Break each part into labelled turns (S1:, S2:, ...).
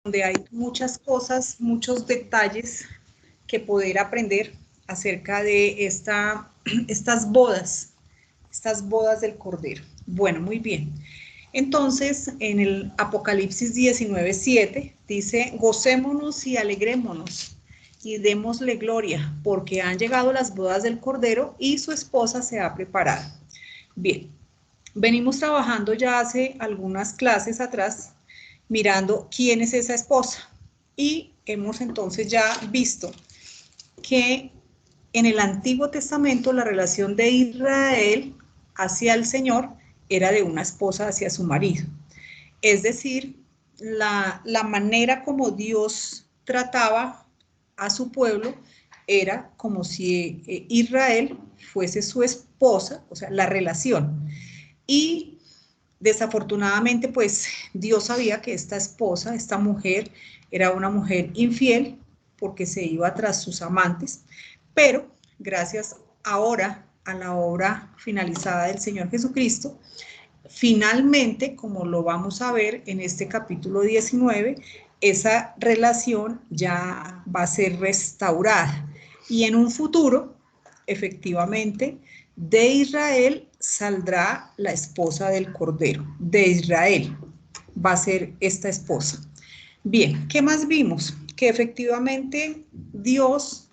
S1: donde hay muchas cosas, muchos detalles que poder aprender acerca de estas bodas del Cordero. Bueno, muy bien. Entonces, en el Apocalipsis 19:7 dice, gocémonos y alegrémonos y démosle gloria, porque han llegado las bodas del Cordero y su esposa se ha preparado. Bien, venimos trabajando ya hace algunas clases atrás mirando quién es esa esposa y hemos entonces ya visto que en el Antiguo Testamento la relación de Israel hacia el Señor era de una esposa hacia su marido. Es decir, la manera como Dios trataba a su pueblo era como si Israel fuese su esposa, o sea, la relación. Y desafortunadamente, pues Dios sabía que esta esposa, esta mujer, era una mujer infiel porque se iba tras sus amantes, pero gracias ahora a la obra finalizada del Señor Jesucristo, finalmente, como lo vamos a ver en este capítulo 19, esa relación ya va a ser restaurada y en un futuro, efectivamente, de Israel saldrá la esposa del Cordero, de Israel va a ser esta esposa. Bien, ¿qué más vimos? Que efectivamente Dios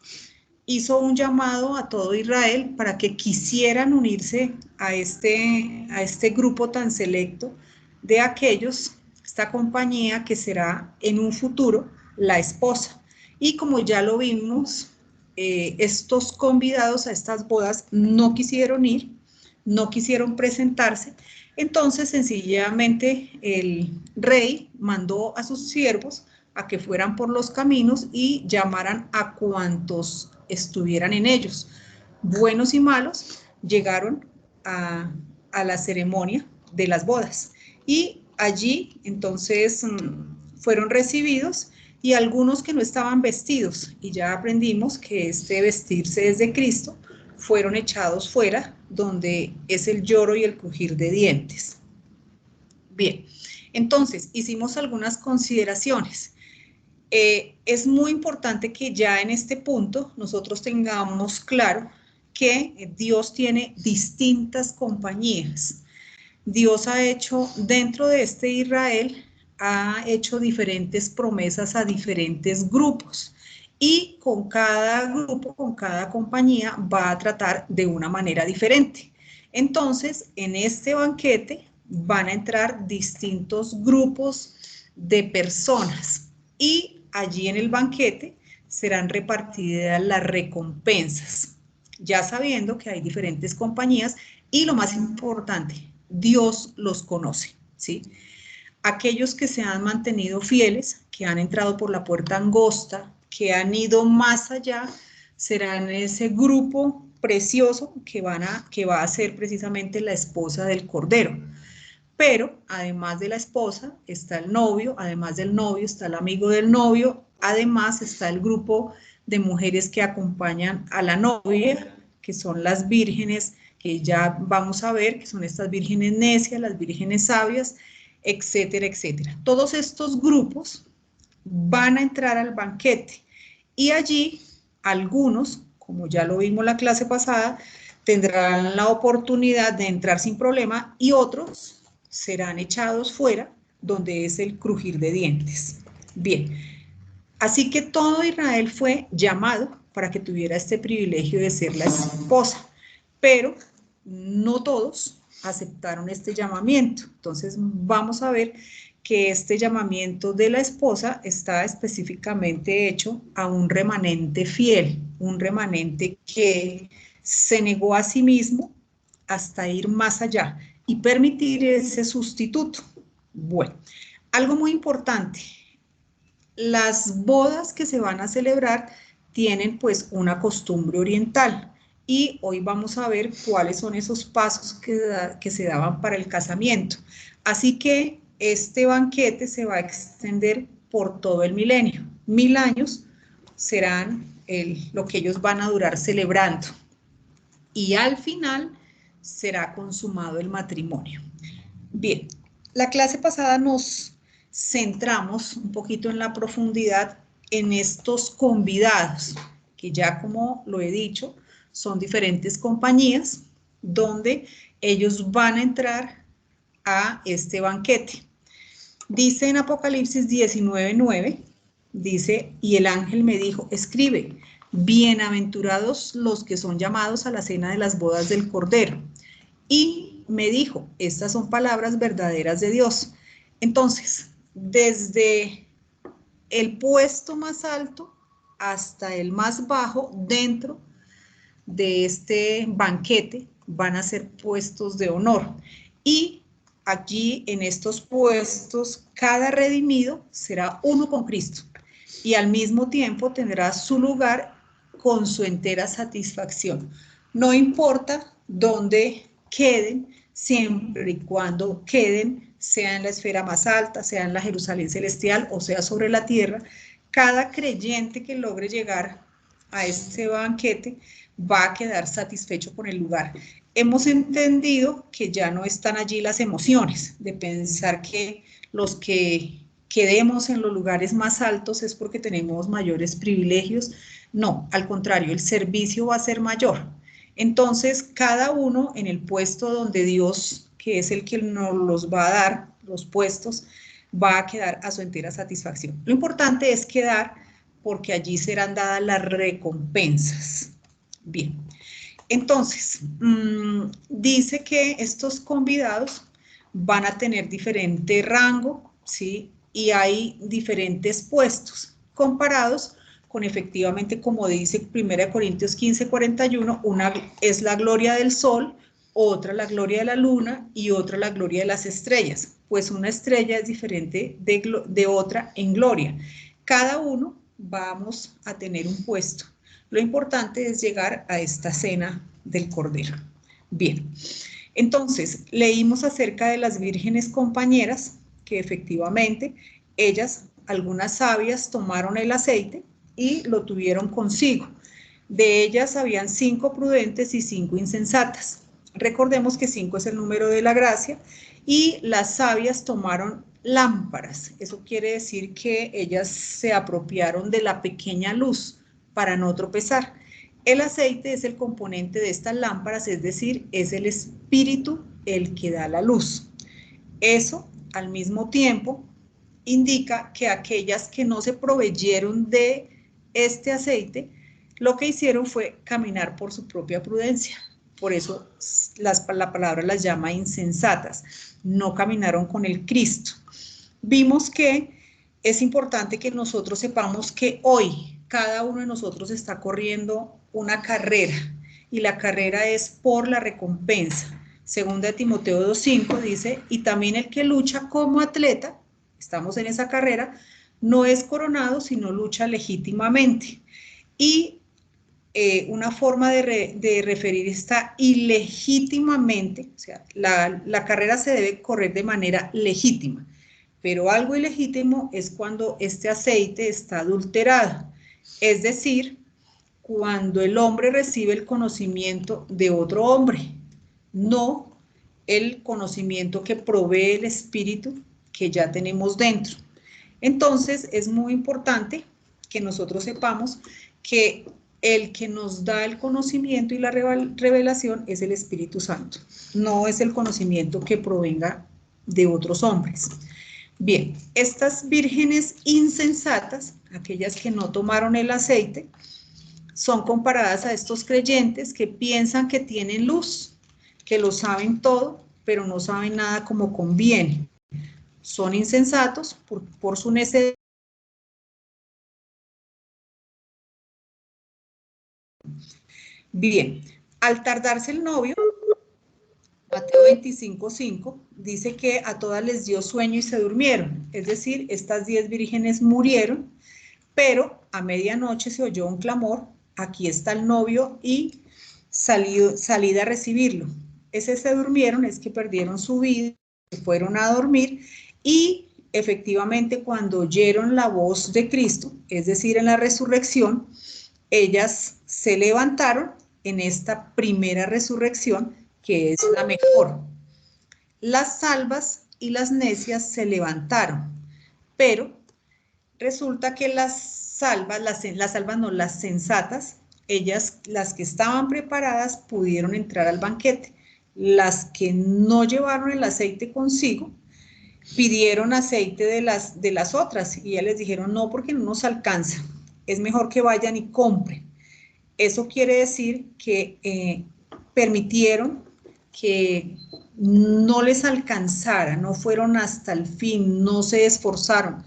S1: hizo un llamado a todo Israel para que quisieran unirse a este grupo tan selecto de aquellos, esta compañía que será en un futuro la esposa. Y como ya lo vimos, estos convidados a estas bodas no quisieron ir, no quisieron presentarse, entonces sencillamente el rey mandó a sus siervos a que fueran por los caminos y llamaran a cuantos estuvieran en ellos. Buenos y malos llegaron a la ceremonia de las bodas y allí entonces fueron recibidos y algunos que no estaban vestidos, y ya aprendimos que este vestirse es de Cristo, fueron echados fuera, donde es el lloro y el crujir de dientes. Bien, entonces hicimos algunas consideraciones. Es muy importante que ya en este punto nosotros tengamos claro que Dios tiene distintas compañías. Dios ha hecho dentro de este Israel, ha hecho diferentes promesas a diferentes grupos y con cada grupo, con cada compañía va a tratar de una manera diferente. Entonces, en este banquete van a entrar distintos grupos de personas y allí en el banquete serán repartidas las recompensas, ya sabiendo que hay diferentes compañías y lo más importante, Dios los conoce, ¿sí? Aquellos que se han mantenido fieles, que han entrado por la puerta angosta, que han ido más allá, serán ese grupo precioso que va a ser precisamente la esposa del Cordero. Pero además de la esposa está el novio, además del novio está el amigo del novio, además está el grupo de mujeres que acompañan a la novia, que son las vírgenes, que ya vamos a ver, que son estas vírgenes necias, las vírgenes sabias, etcétera, etcétera. Todos estos grupos van a entrar al banquete y allí algunos, como ya lo vimos la clase pasada, tendrán la oportunidad de entrar sin problema y otros serán echados fuera, donde es el crujir de dientes. Bien, así que todo Israel fue llamado para que tuviera este privilegio de ser la esposa, pero no todos aceptaron este llamamiento. Entonces vamos a ver que este llamamiento de la esposa está específicamente hecho a un remanente fiel, un remanente que se negó a sí mismo hasta ir más allá y permitir ese sustituto. Bueno, algo muy importante, las bodas que se van a celebrar tienen pues una costumbre oriental y hoy vamos a ver cuáles son esos pasos que se daban para el casamiento. Así que este banquete se va a extender por todo el milenio. 1000 años serán lo que ellos van a durar celebrando y al final será consumado el matrimonio. Bien, la clase pasada nos centramos un poquito en la profundidad en estos convidados, que ya como lo he dicho, son diferentes compañías donde ellos van a entrar a este banquete. Dice en Apocalipsis 19:9, dice, y el ángel me dijo, escribe, bienaventurados los que son llamados a la cena de las bodas del Cordero. Y me dijo, estas son palabras verdaderas de Dios. Entonces, desde el puesto más alto hasta el más bajo dentro de este banquete van a ser puestos de honor. Y allí en estos puestos, cada redimido será uno con Cristo y al mismo tiempo tendrá su lugar con su entera satisfacción. No importa dónde queden, siempre y cuando queden, sea en la esfera más alta, sea en la Jerusalén celestial o sea sobre la tierra, cada creyente que logre llegar a este banquete va a quedar satisfecho con el lugar. Hemos entendido que ya no están allí las emociones de pensar que los que quedemos en los lugares más altos es porque tenemos mayores privilegios. No, al contrario, el servicio va a ser mayor. Entonces, cada uno en el puesto donde Dios, que es el que nos los va a dar, los puestos, va a quedar a su entera satisfacción. Lo importante es quedar porque allí serán dadas las recompensas. Bien, entonces, dice que estos convidados van a tener diferente rango, ¿sí? Y hay diferentes puestos comparados con efectivamente, como dice 1 Corintios 15:41, una es la gloria del sol, otra la gloria de la luna y otra la gloria de las estrellas, pues una estrella es diferente de otra en gloria. Cada uno vamos a tener un puesto. Lo importante es llegar a esta cena del Cordero. Bien, entonces leímos acerca de las vírgenes compañeras, que efectivamente ellas, algunas sabias, tomaron el aceite y lo tuvieron consigo. De ellas habían 5 prudentes y 5 insensatas. Recordemos que 5 es el número de la gracia y las sabias tomaron lámparas. Eso quiere decir que ellas se apropiaron de la pequeña luz para no tropezar. El aceite es el componente de estas lámparas, es decir, es el espíritu el que da la luz. Eso, al mismo tiempo, indica que aquellas que no se proveyeron de este aceite, lo que hicieron fue caminar por su propia prudencia. Por eso la palabra las llama insensatas. No caminaron con el Cristo. Vimos que es importante que nosotros sepamos que hoy cada uno de nosotros está corriendo una carrera y la carrera es por la recompensa. Segunda de Timoteo 2:5 dice, y también el que lucha como atleta, estamos en esa carrera, no es coronado, sino lucha legítimamente. Y una forma de referir esta ilegítimamente, o sea, la carrera se debe correr de manera legítima, pero algo ilegítimo es cuando este aceite está adulterado, es decir, cuando el hombre recibe el conocimiento de otro hombre, no el conocimiento que provee el espíritu que ya tenemos dentro. Entonces, es muy importante que nosotros sepamos que el que nos da el conocimiento y la revelación es el Espíritu Santo, no es el conocimiento que provenga de otros hombres. Bien, estas vírgenes insensatas, aquellas que no tomaron el aceite, son comparadas a estos creyentes que piensan que tienen luz, que lo saben todo, pero no saben nada como conviene. Son insensatos por su necedad. Bien, al tardarse el novio, Mateo 25:5 dice que a todas les dio sueño y se durmieron. Es decir, estas 10 vírgenes murieron, pero a medianoche se oyó un clamor, aquí está el novio y salid a recibirlo. Ese se durmieron, es que perdieron su vida, se fueron a dormir y efectivamente cuando oyeron la voz de Cristo, es decir, en la resurrección, ellas se levantaron en esta primera resurrección, que es la mejor. Las salvas y las necias se levantaron. pero resulta que las sensatas, ellas, las que estaban preparadas, pudieron entrar al banquete. Las que no llevaron el aceite consigo, pidieron aceite de las otras, y ya les dijeron, no, porque no nos alcanza, es mejor que vayan y compren. Eso quiere decir que permitieron que no les alcanzara, no fueron hasta el fin, no se esforzaron.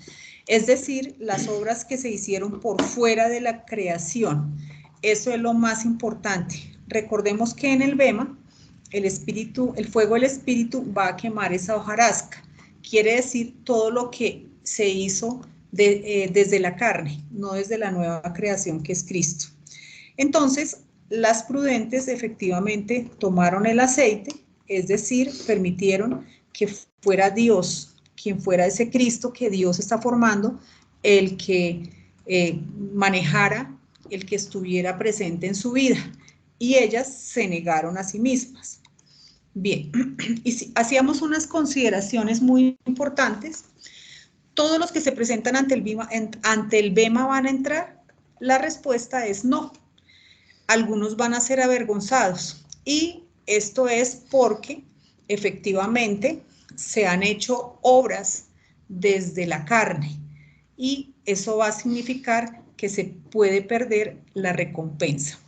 S1: Es decir, las obras que se hicieron por fuera de la creación. Eso es lo más importante. Recordemos que en el Bema, el fuego del Espíritu va a quemar esa hojarasca. Quiere decir todo lo que se hizo desde la carne, no desde la nueva creación que es Cristo. Entonces, las prudentes efectivamente tomaron el aceite, es decir, permitieron que fuera Dios, quien fuera ese Cristo que Dios está formando, el que manejara, el que estuviera presente en su vida. Y ellas se negaron a sí mismas. Bien, y si hacíamos unas consideraciones muy importantes. ¿Todos los que se presentan ante el Bema van a entrar? La respuesta es no. Algunos van a ser avergonzados, y esto es porque efectivamente se han hecho obras desde la carne, y eso va a significar que se puede perder la recompensa.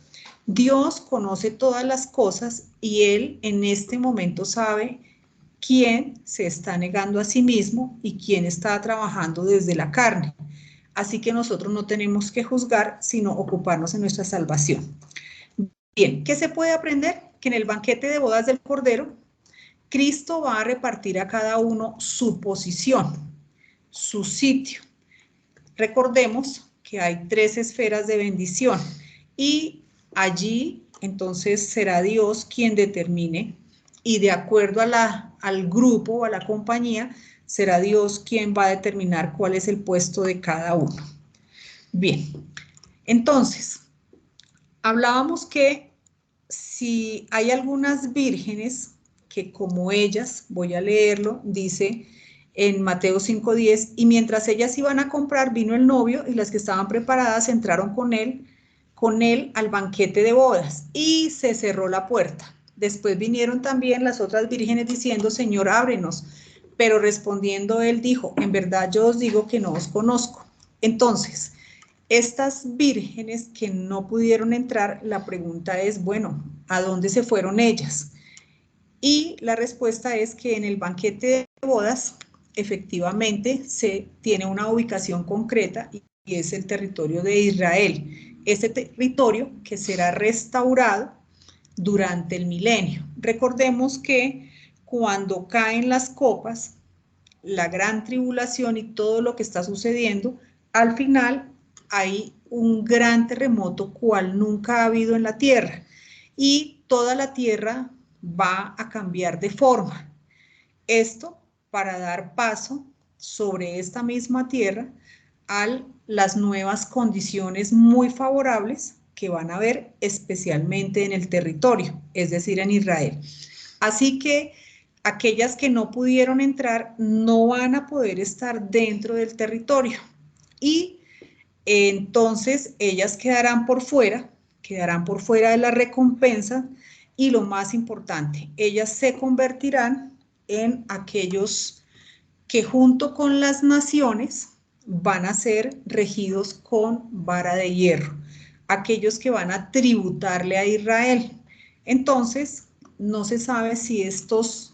S1: Dios conoce todas las cosas, y Él en este momento sabe quién se está negando a sí mismo y quién está trabajando desde la carne. Así que nosotros no tenemos que juzgar, sino ocuparnos en nuestra salvación. Bien, ¿qué se puede aprender? Que en el banquete de bodas del Cordero, Cristo va a repartir a cada uno su posición, su sitio. Recordemos que hay 3 esferas de bendición, y allí entonces será Dios quien determine, y de acuerdo al grupo o a la compañía, será Dios quien va a determinar cuál es el puesto de cada uno. Bien, entonces, hablábamos que si hay algunas vírgenes que, como ellas, voy a leerlo, dice en Mateo 5:10, y mientras ellas iban a comprar, vino el novio, y las que estaban preparadas entraron con él al banquete de bodas, y se cerró la puerta. Después vinieron también las otras vírgenes diciendo, Señor, ábrenos. Pero respondiendo él dijo, en verdad yo os digo que no os conozco. Entonces, estas vírgenes que no pudieron entrar, la pregunta es, bueno, ¿a dónde se fueron ellas? Y la respuesta es que en el banquete de bodas, efectivamente, se tiene una ubicación concreta, y es el territorio de Israel. Ese territorio que será restaurado durante el milenio. Recordemos que cuando caen las copas, la gran tribulación y todo lo que está sucediendo, al final hay un gran terremoto cual nunca ha habido en la tierra, y toda la tierra va a cambiar de forma. Esto para dar paso sobre esta misma tierra a las nuevas condiciones muy favorables que van a haber especialmente en el territorio, es decir, en Israel. Así que aquellas que no pudieron entrar no van a poder estar dentro del territorio, y entonces ellas quedarán por fuera de la recompensa, y lo más importante, ellas se convertirán en aquellos que junto con las naciones van a ser regidos con vara de hierro, aquellos que van a tributarle a Israel. Entonces, no se sabe si estos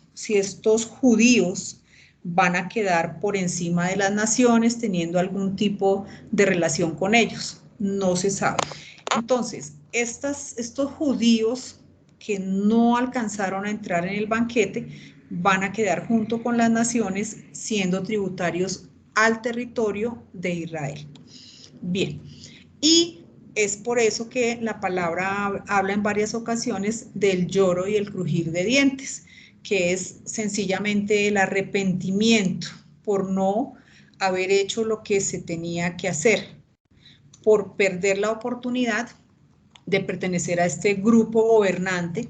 S1: judíos van a quedar por encima de las naciones teniendo algún tipo de relación con ellos. No se sabe. Entonces, estos judíos que no alcanzaron a entrar en el banquete van a quedar junto con las naciones siendo tributarios al territorio de Israel. Bien, y es por eso que la palabra habla en varias ocasiones del lloro y el crujir de dientes, que es sencillamente el arrepentimiento por no haber hecho lo que se tenía que hacer, por perder la oportunidad de pertenecer a este grupo gobernante.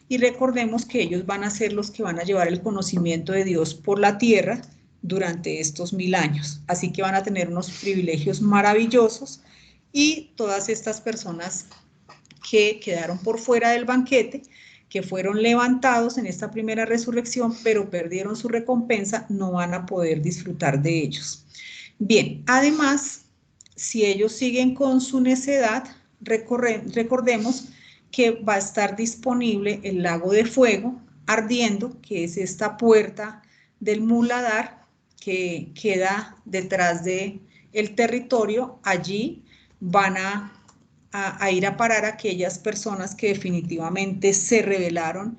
S1: Y recordemos que ellos van a ser los que van a llevar el conocimiento de Dios por la tierra, durante estos 1000 años. Así que van a tener unos privilegios maravillosos y todas estas personas que quedaron por fuera del banquete, que fueron levantados en esta primera resurrección, pero perdieron su recompensa, no van a poder disfrutar de ellos. Bien, además, si ellos siguen con su necedad, recordemos que va a estar disponible el lago de fuego ardiendo, que es esta puerta del muladar que queda detrás del territorio. Allí van a ir a parar a aquellas personas que definitivamente se rebelaron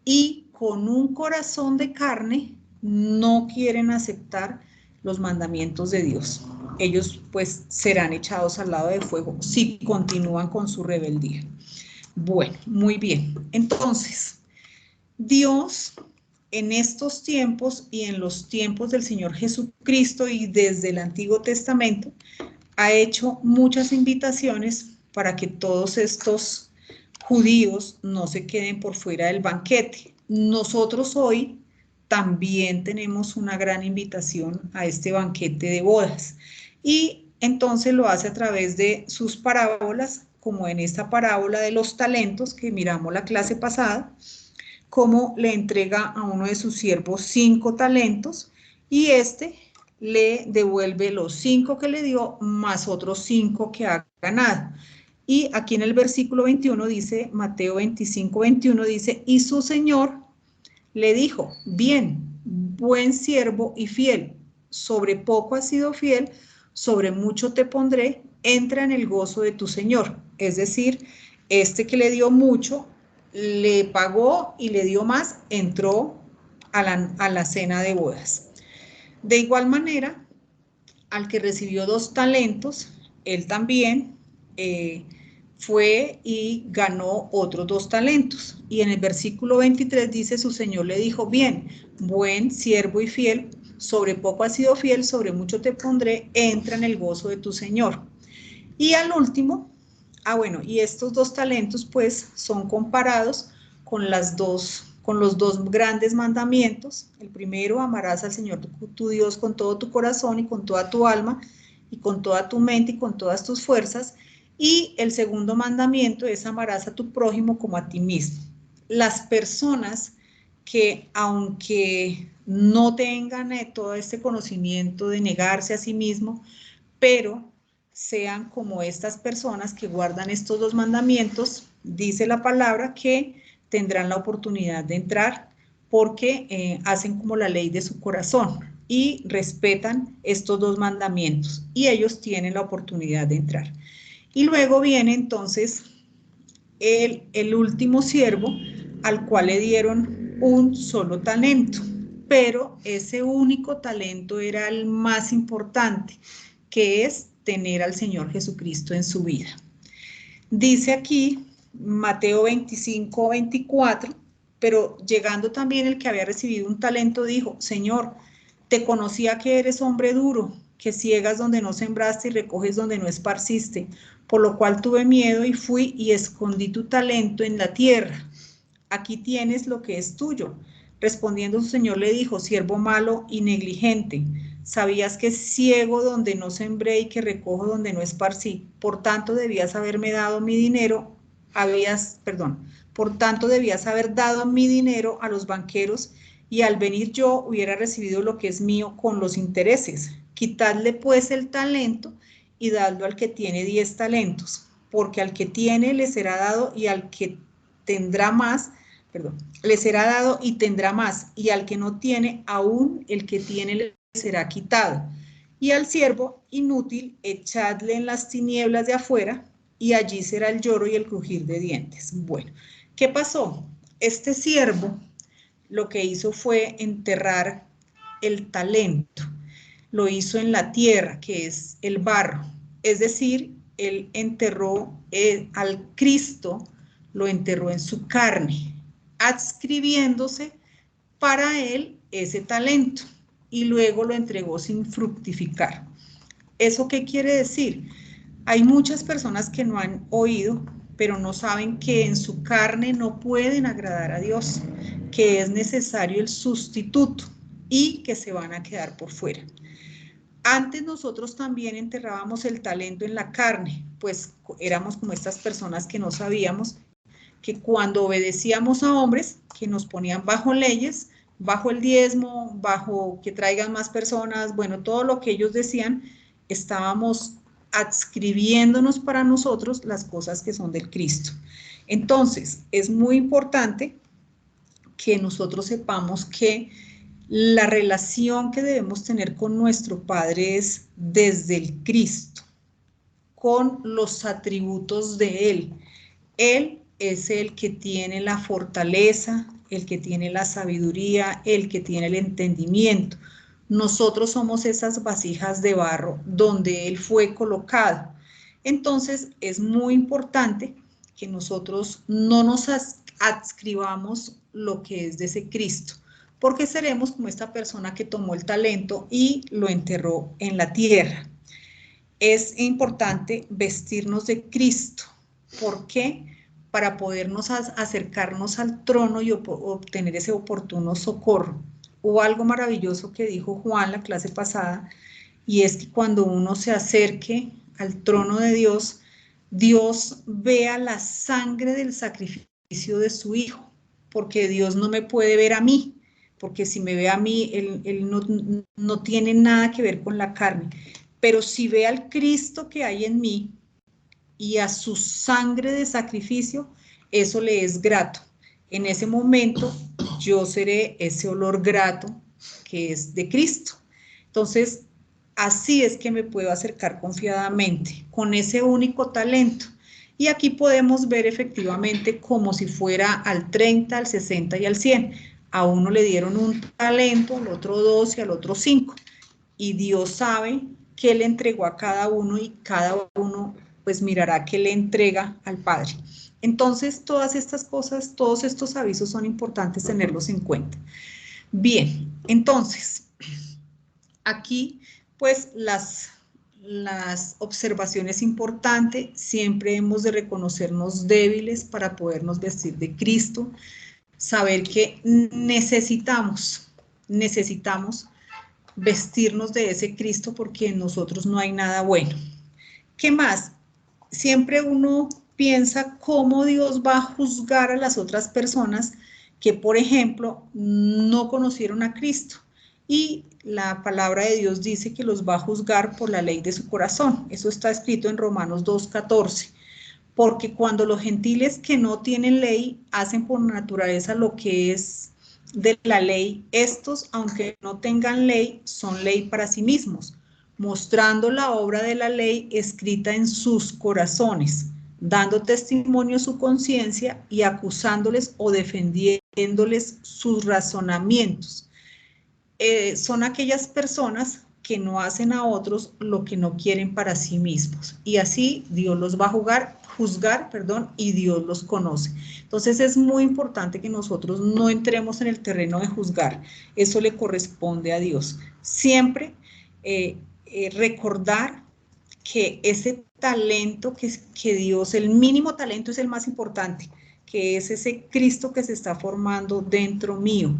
S1: y con un corazón de carne no quieren aceptar los mandamientos de Dios. Ellos pues serán echados al lado de fuego si continúan con su rebeldía. Bueno, muy bien. Entonces, Dios en estos tiempos y en los tiempos del Señor Jesucristo y desde el Antiguo Testamento ha hecho muchas invitaciones para que todos estos judíos no se queden por fuera del banquete. Nosotros hoy también tenemos una gran invitación a este banquete de bodas y entonces lo hace a través de sus parábolas, como en esta parábola de los talentos que miramos la clase pasada, cómo le entrega a uno de sus siervos 5 talentos y este le devuelve los 5 que le dio más otros 5 que ha ganado. Y aquí en el versículo 21 dice, Mateo 25, 21 dice, y su señor le dijo, bien, buen siervo y fiel, sobre poco has sido fiel, sobre mucho te pondré, entra en el gozo de tu señor. Es decir, este que le dio mucho, le pagó y le dio más, entró a la cena de bodas. De igual manera, al que recibió 2 talentos, él también fue y ganó otros 2 talentos. Y en el versículo 23 dice, su señor le dijo, bien, buen siervo y fiel, sobre poco has sido fiel, sobre mucho te pondré, entra en el gozo de tu señor. Y al último, bueno, y estos 2 talentos pues son comparados con los dos grandes mandamientos. El primero, amarás al Señor tu Dios con todo tu corazón y con toda tu alma y con toda tu mente y con todas tus fuerzas. Y el segundo mandamiento es amarás a tu prójimo como a ti mismo. Las personas que aunque no tengan todo este conocimiento de negarse a sí mismo, pero sean como estas personas que guardan estos 2 mandamientos, dice la palabra que tendrán la oportunidad de entrar porque hacen como la ley de su corazón y respetan estos 2 mandamientos y ellos tienen la oportunidad de entrar. Y luego viene entonces el último siervo al cual le dieron un solo talento, pero ese único talento era el más importante, que es tener al Señor Jesucristo en su vida. Dice aquí Mateo 25, 24, pero llegando también el que había recibido un talento dijo, Señor, te conocía que eres hombre duro, que ciegas donde no sembraste y recoges donde no esparciste, por lo cual tuve miedo y fui y escondí tu talento en la tierra. Aquí tienes lo que es tuyo. Respondiendo su señor le dijo, siervo malo y negligente, sabías que ciego donde no sembré y que recojo donde no esparcí, por tanto debías haberme dado mi dinero, por tanto debías haber dado mi dinero a los banqueros y al venir yo hubiera recibido lo que es mío con los intereses. Quitadle pues el talento y dadlo al que tiene 10 talentos, porque al que tiene le será dado y al que tendrá más, le será dado y tendrá más, y al que no tiene, aún el que tiene le será quitado. Y al siervo inútil, echadle en las tinieblas de afuera, y allí será el lloro y el crujir de dientes. Bueno, ¿qué pasó? Este siervo lo que hizo fue enterrar el talento, lo hizo en la tierra, que es el barro, es decir, él enterró al Cristo, lo enterró en su carne, adscribiéndose para él ese talento y luego lo entregó sin fructificar. ¿Eso qué quiere decir? Hay muchas personas que no han oído, pero no saben que en su carne no pueden agradar a Dios, que es necesario el sustituto. y que se van a quedar por fuera. Antes nosotros también enterrábamos el talento en la carne, pues éramos como estas personas que no sabíamos que cuando obedecíamos a hombres que nos ponían bajo leyes, bajo el diezmo, bajo que traigan más personas, bueno, todo lo que ellos decían, estábamos adscribiéndonos para nosotros las cosas que son del Cristo. Entonces, es muy importante que nosotros sepamos que la relación que debemos tener con nuestro Padre es desde el Cristo, con los atributos de Él. Él es el que tiene la fortaleza, el que tiene la sabiduría, el que tiene el entendimiento. Nosotros somos esas vasijas de barro donde Él fue colocado. Entonces es muy importante que nosotros no nos adscribamos lo que es de ese Cristo, porque seremos como esta persona que tomó el talento y lo enterró en la tierra. Es importante vestirnos de Cristo. ¿Por qué? Para podernos acercarnos al trono y obtener ese oportuno socorro. Hubo algo maravilloso que dijo Juan la clase pasada, y es que cuando uno se acerque al trono de Dios, Dios vea la sangre del sacrificio de su Hijo, porque Dios no me puede ver a mí, porque si me ve a mí, Él no tiene nada que ver con la carne, pero si ve al Cristo que hay en mí y a su sangre de sacrificio, eso le es grato. En ese momento yo seré ese olor grato que es de Cristo. Entonces, así es que me puedo acercar confiadamente con ese único talento. Y aquí podemos ver efectivamente como si fuera al 30, al 60 y al 100. A uno le dieron un talento, al otro 2 y al otro 5. Y Dios sabe qué le entregó a cada uno y cada uno pues mirará qué le entrega al Padre. Entonces, todas estas cosas, todos estos avisos son importantes tenerlos en cuenta. Bien, entonces, aquí pues las observaciones importantes, siempre hemos de reconocernos débiles para podernos vestir de Cristo, saber que necesitamos vestirnos de ese Cristo porque en nosotros no hay nada bueno. ¿Qué más? Siempre uno piensa cómo Dios va a juzgar a las otras personas que, por ejemplo, no conocieron a Cristo. Y la palabra de Dios dice que los va a juzgar por la ley de su corazón. Eso está escrito en Romanos 2:14. Porque cuando los gentiles que no tienen ley hacen por naturaleza lo que es de la ley, estos, aunque no tengan ley, son ley para sí mismos, mostrando la obra de la ley escrita en sus corazones, dando testimonio a su conciencia y acusándoles o defendiéndoles sus razonamientos. Son aquellas personas que no hacen a otros lo que no quieren para sí mismos. Y así Dios los va a juzgar, y Dios los conoce. Entonces es muy importante que nosotros no entremos en el terreno de juzgar. Eso le corresponde a Dios. Siempre recordar que ese talento que Dios, el mínimo talento es el más importante, que es ese Cristo que se está formando dentro mío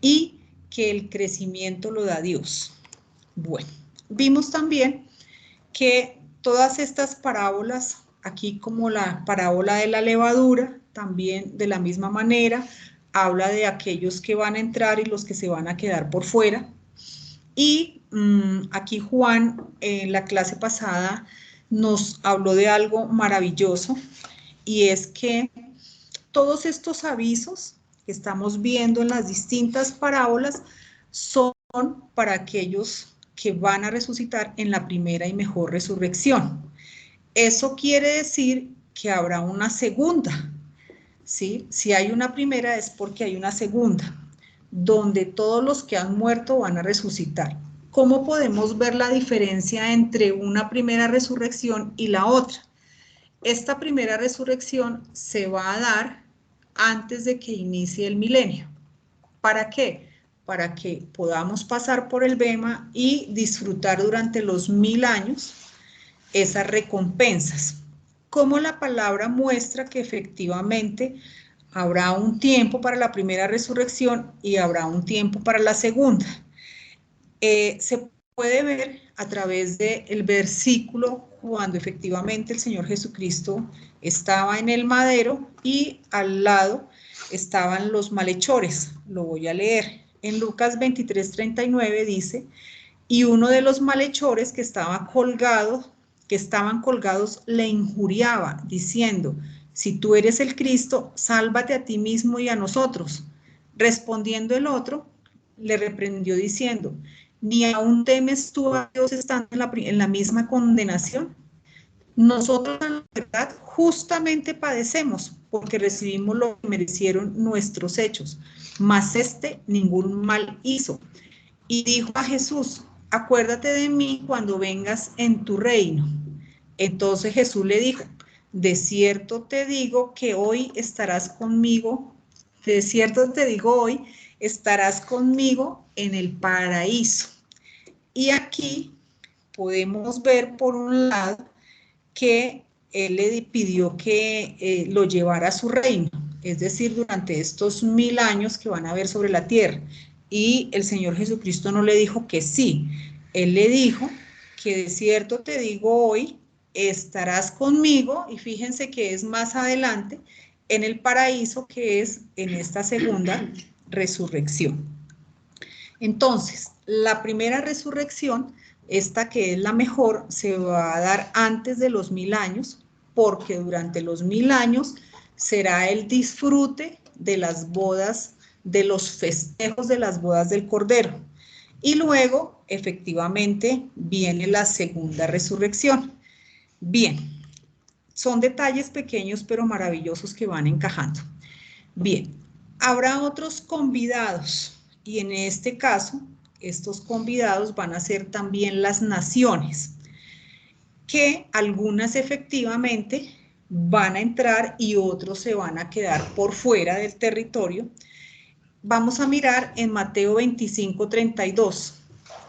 S1: y que el crecimiento lo da Dios. Bueno, vimos también que todas estas parábolas, aquí como la parábola de la levadura, también de la misma manera, habla de aquellos que van a entrar y los que se van a quedar por fuera. Y aquí Juan, en la clase pasada, nos habló de algo maravilloso, y es que todos estos avisos que estamos viendo en las distintas parábolas son para aquellos que van a resucitar en la primera y mejor resurrección. Eso quiere decir que habrá una segunda, ¿sí? Si hay una primera es porque hay una segunda, donde todos los que han muerto van a resucitar. ¿Cómo podemos ver la diferencia entre una primera resurrección y la otra? Esta primera resurrección se va a dar antes de que inicie el milenio. ¿Para qué? Para que podamos pasar por el bema y disfrutar durante los 1000 años esas recompensas. Como la palabra muestra que efectivamente habrá un tiempo para la primera resurrección y habrá un tiempo para la segunda. Se puede ver a través del versículo cuando efectivamente el Señor Jesucristo estaba en el madero y al lado estaban los malhechores. Lo voy a leer. En Lucas 23:39 dice, y uno de los malhechores que estaban colgados le injuriaba, diciendo, si tú eres el Cristo, sálvate a ti mismo y a nosotros. Respondiendo el otro, le reprendió diciendo, ¿ni aún temes tú a Dios estando en la misma condenación? Nosotros en la verdad justamente padecemos porque recibimos lo que merecieron nuestros hechos, mas este ningún mal hizo. Y dijo a Jesús, acuérdate de mí cuando vengas en tu reino. Entonces Jesús le dijo, de cierto te digo que hoy estarás conmigo, de cierto te digo hoy, estarás conmigo en el paraíso. Y aquí podemos ver por un lado que él le pidió que lo llevara a su reino, es decir, durante estos 1000 años que van a haber sobre la tierra. Y el Señor Jesucristo no le dijo que sí, él le dijo que de cierto te digo hoy, estarás conmigo, y fíjense que es más adelante, en el paraíso, que es en esta segunda resurrección. Entonces, la primera resurrección, esta que es la mejor, se va a dar antes de los 1000 años, porque durante los 1000 años será el disfrute de las bodas, de los festejos de las bodas del Cordero. Y luego, efectivamente, viene la segunda resurrección. Bien, son detalles pequeños pero maravillosos que van encajando. Bien, habrá otros convidados y en este caso, estos convidados van a ser también las naciones, que algunas efectivamente van a entrar y otros se van a quedar por fuera del territorio. Vamos a mirar en Mateo 25:32.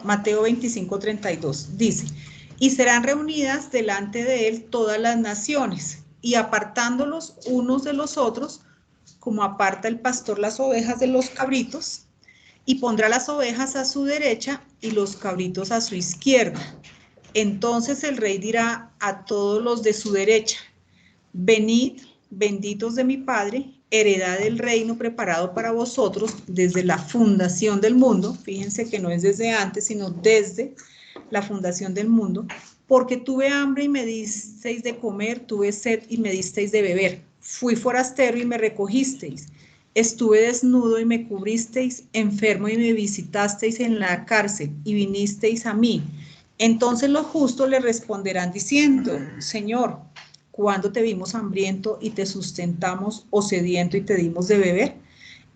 S1: Mateo 25:32 dice, y serán reunidas delante de él todas las naciones, y apartándolos unos de los otros, como aparta el pastor las ovejas de los cabritos, y pondrá las ovejas a su derecha y los cabritos a su izquierda. Entonces el rey dirá a todos los de su derecha, venid, benditos de mi Padre, heredad del reino preparado para vosotros desde la fundación del mundo. Fíjense que no es desde antes, sino desde la fundación del mundo, porque tuve hambre y me disteis de comer, tuve sed y me disteis de beber, fui forastero y me recogisteis, estuve desnudo y me cubristeis, enfermo y me visitasteis en la cárcel y vinisteis a mí. Entonces los justos le responderán diciendo, Señor, ¿cuándo te vimos hambriento y te sustentamos, o sediento y te dimos de beber?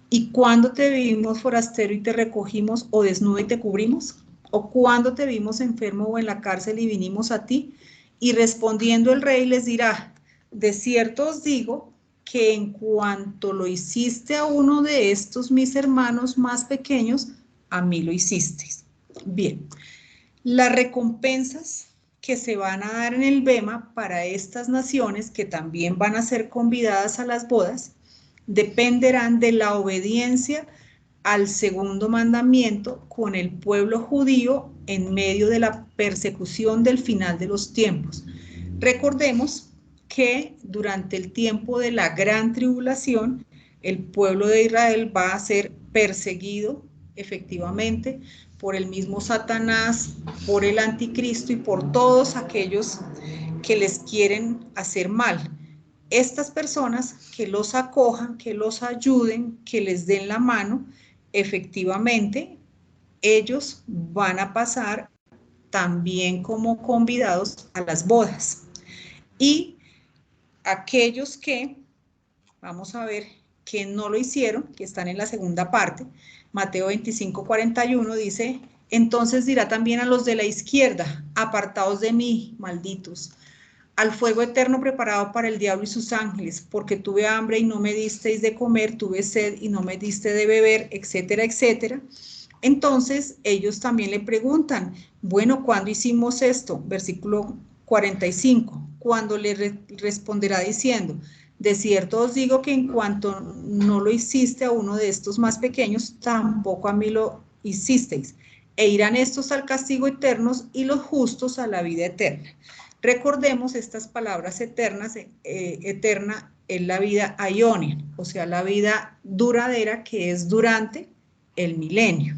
S1: ¿Y cuándo te vimos forastero y te recogimos, o desnudo y te cubrimos? ¿O cuándo te vimos enfermo o en la cárcel y vinimos a ti? Y respondiendo el rey les dirá, de cierto os digo que en cuanto lo hiciste a uno de estos mis hermanos más pequeños, a mí lo hicisteis. Bien, las recompensas que se van a dar en el Bema para estas naciones que también van a ser convidadas a las bodas dependerán de la obediencia al segundo mandamiento con el pueblo judío en medio de la persecución del final de los tiempos. Recordemos que durante el tiempo de la gran tribulación, el pueblo de Israel va a ser perseguido efectivamente por el mismo Satanás, por el anticristo y por todos aquellos que les quieren hacer mal. Estas personas que los acojan, que los ayuden, que les den la mano, efectivamente, ellos van a pasar también como convidados a las bodas. Y aquellos que, vamos a ver, que no lo hicieron, que están en la segunda parte, Mateo 25:41 dice, entonces dirá también a los de la izquierda, apartaos de mí, malditos, al fuego eterno preparado para el diablo y sus ángeles, porque tuve hambre y no me disteis de comer, tuve sed y no me diste de beber, etcétera, etcétera. Entonces ellos también le preguntan, bueno, ¿cuándo hicimos esto? Versículo 45, cuando le responderá diciendo, de cierto os digo que en cuanto no lo hiciste a uno de estos más pequeños, tampoco a mí lo hicisteis. e irán estos al castigo eterno y los justos a la vida eterna. Recordemos estas palabras eternas, eterna es la vida aionian, o sea, la vida duradera que es durante el milenio.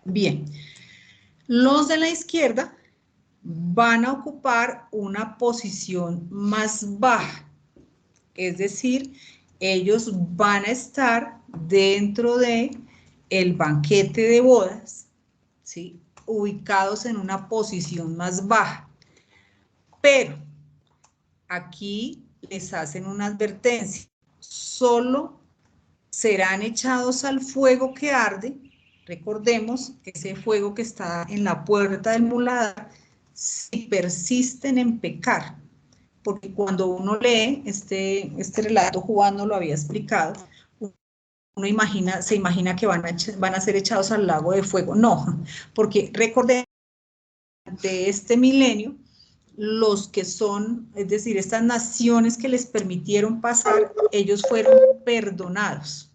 S1: Bien, los de la izquierda van a ocupar una posición más baja, es decir, ellos van a estar dentro de el banquete de bodas, ¿sí? Ubicados en una posición más baja. Pero aquí les hacen una advertencia, solo serán echados al fuego que arde. Recordemos ese fuego que está en la puerta del muladar, si persisten en pecar. Porque cuando uno lee este relato, Juan nos lo había explicado, uno se imagina que van a ser echados al lago de fuego. No, porque recordemos de este milenio, los que son, es decir, estas naciones que les permitieron pasar, ellos fueron perdonados.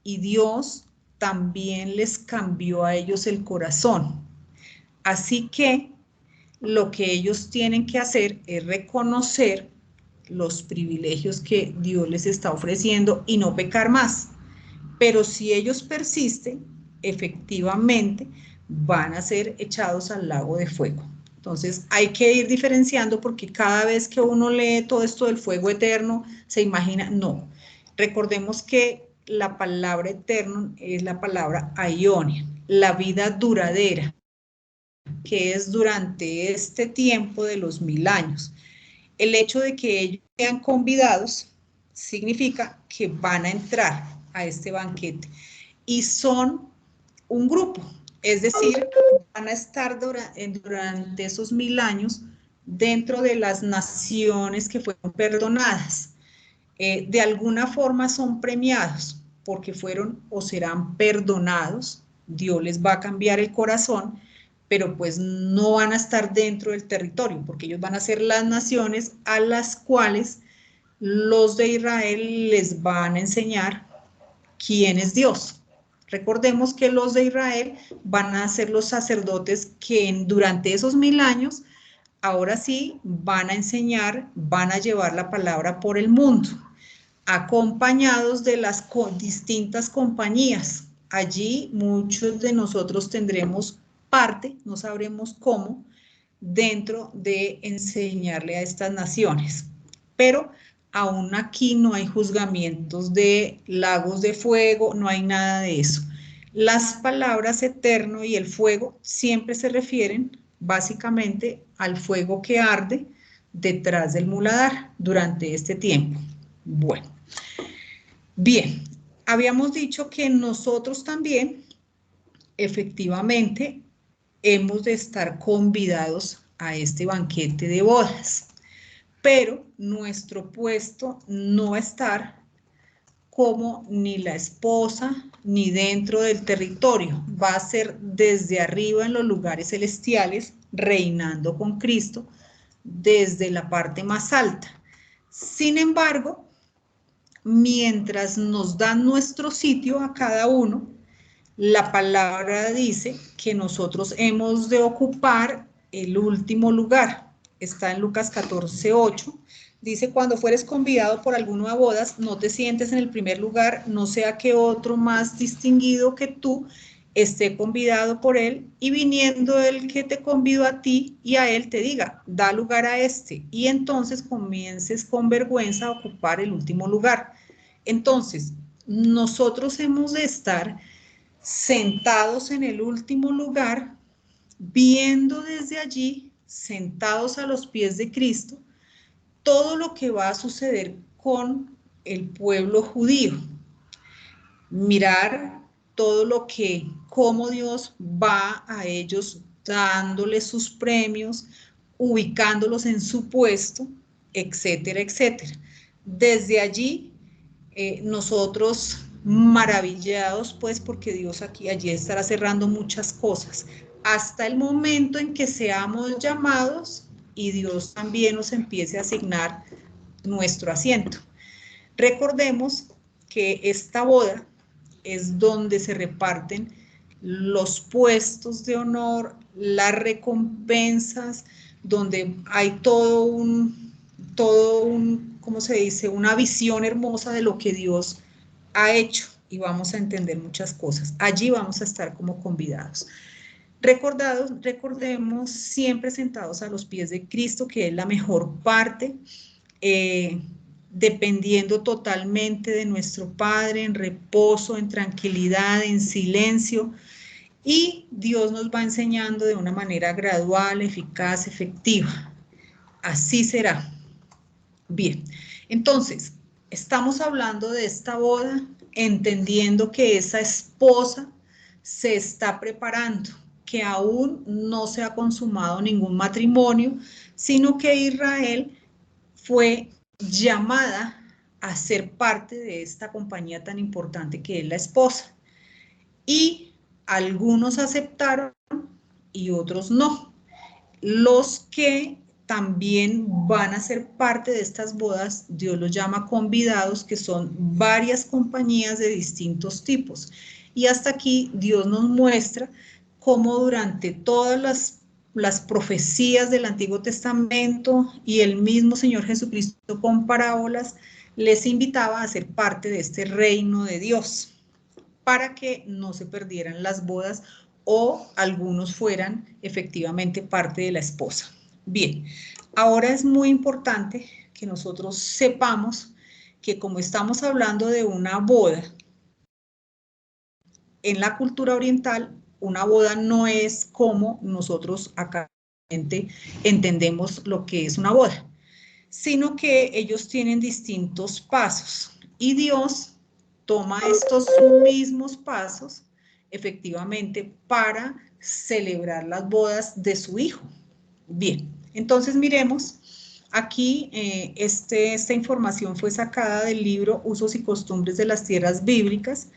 S1: Y Dios también les cambió a ellos el corazón. Así que lo que ellos tienen que hacer es reconocer los privilegios que Dios les está ofreciendo y no pecar más. Pero si ellos persisten, efectivamente van a ser echados al lago de fuego. Entonces hay que ir diferenciando porque cada vez que uno lee todo esto del fuego eterno, se imagina, no. Recordemos que la palabra eterno es la palabra aionian, la vida duradera, que es durante este tiempo de los 1000 años. El hecho de que ellos sean convidados significa que van a entrar a este banquete y son un grupo, es decir, van a estar durante esos 1000 años dentro de las naciones que fueron perdonadas. De alguna forma son premiados porque fueron o serán perdonados, Dios les va a cambiar el corazón, pero pues no van a estar dentro del territorio, porque ellos van a ser las naciones a las cuales los de Israel les van a enseñar quién es Dios. Recordemos que los de Israel van a ser los sacerdotes que durante esos 1000 años, ahora sí, van a enseñar, van a llevar la palabra por el mundo, acompañados de las distintas compañías. Allí muchos de nosotros tendremos parte, no sabremos cómo, dentro de enseñarle a estas naciones. Pero aún aquí no hay juzgamientos de lagos de fuego, no hay nada de eso. Las palabras eterno y el fuego siempre se refieren básicamente al fuego que arde detrás del muladar durante este tiempo. Bueno, bien, habíamos dicho que nosotros también efectivamente hemos de estar convidados a este banquete de bodas, pero nuestro puesto no va a estar como ni la esposa ni dentro del territorio, va a ser desde arriba en los lugares celestiales, reinando con Cristo desde la parte más alta. Sin embargo, mientras nos dan nuestro sitio a cada uno, la palabra dice que nosotros hemos de ocupar el último lugar. Está en Lucas 14:8. Dice, cuando fueres convidado por alguno a bodas, no te sientes en el primer lugar, no sea que otro más distinguido que tú esté convidado por él, y viniendo el que te convidó a ti y a él te diga, da lugar a este, y entonces comiences con vergüenza a ocupar el último lugar. Entonces, nosotros hemos de estar sentados en el último lugar, viendo desde allí, sentados a los pies de Cristo, todo lo que va a suceder con el pueblo judío. Mirar todo lo que, cómo Dios va a ellos dándoles sus premios, ubicándolos en su puesto, etcétera, etcétera. Desde allí, nosotros maravillados, pues, porque Dios allí estará cerrando muchas cosas, hasta el momento en que seamos llamados y Dios también nos empiece a asignar nuestro asiento. Recordemos que esta boda es donde se reparten los puestos de honor, las recompensas, donde hay todo un, ¿cómo se dice? Una visión hermosa de lo que Dios ha hecho y vamos a entender muchas cosas. Allí vamos a estar como convidados. Recordemos siempre sentados a los pies de Cristo, que es la mejor parte, dependiendo totalmente de nuestro Padre, en reposo, en tranquilidad, en silencio, y Dios nos va enseñando de una manera gradual, eficaz, efectiva. Así será. Bien, entonces, estamos hablando de esta boda, entendiendo que esa esposa se está preparando, que aún no se ha consumado ningún matrimonio, sino que Israel fue llamada a ser parte de esta compañía tan importante que es la esposa. Y algunos aceptaron y otros no. Los que también van a ser parte de estas bodas, Dios los llama convidados, que son varias compañías de distintos tipos. Y hasta aquí Dios nos muestra cómo durante todas las profecías del Antiguo Testamento y el mismo Señor Jesucristo con parábolas les invitaba a ser parte de este reino de Dios, para que no se perdieran las bodas o algunos fueran efectivamente parte de la esposa. Bien, ahora es muy importante que nosotros sepamos que como estamos hablando de una boda, en la cultura oriental, una boda no es como nosotros acá entendemos lo que es una boda, sino que ellos tienen distintos pasos y Dios toma estos mismos pasos efectivamente para celebrar las bodas de su hijo. Bien, entonces miremos, aquí esta información fue sacada del libro Usos y Costumbres de las Tierras Bíblicas.